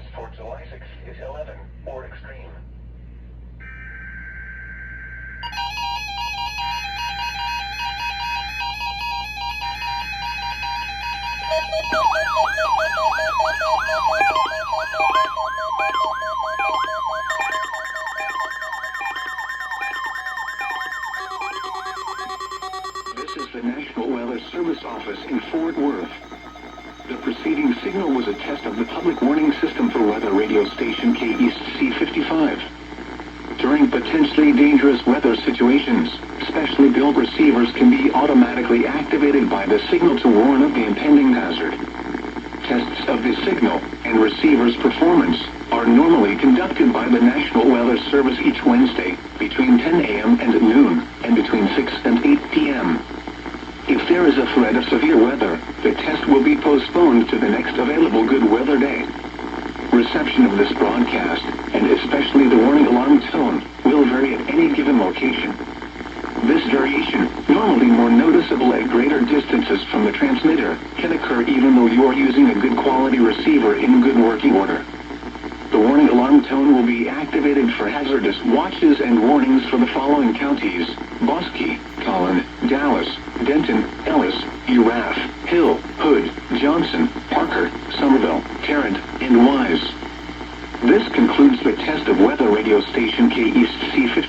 EAS for July 6 is 11 or extreme. This is the National Weather Service Office in Fort Worth. The preceding signal was a test of the public warning system for weather radio station KEC55. During potentially dangerous weather situations, specially built receivers can be automatically activated by the signal to warn of the impending hazard. Tests of the signal and receiver's performance are normally conducted by the National Weather Service each Wednesday between 10 a.m. and noon, and between 6 and 8 p.m. If there is a threat of severe weather, the test will be postponed to the next available good weather day. Reception of this broadcast, and especially the warning alarm tone, will vary at any given location. This variation, normally more noticeable at greater distances from the transmitter, can occur even though you are using a good quality receiver in good working order. The warning alarm tone will be activated for hazardous watches and warnings for the following counties: Bosque, Collin, Dallas, Denton, Ellis, Erath, Hill, Hood, Johnson, Parker, Somerville, Tarrant, and Wise. This concludes the test of weather radio station KEC55.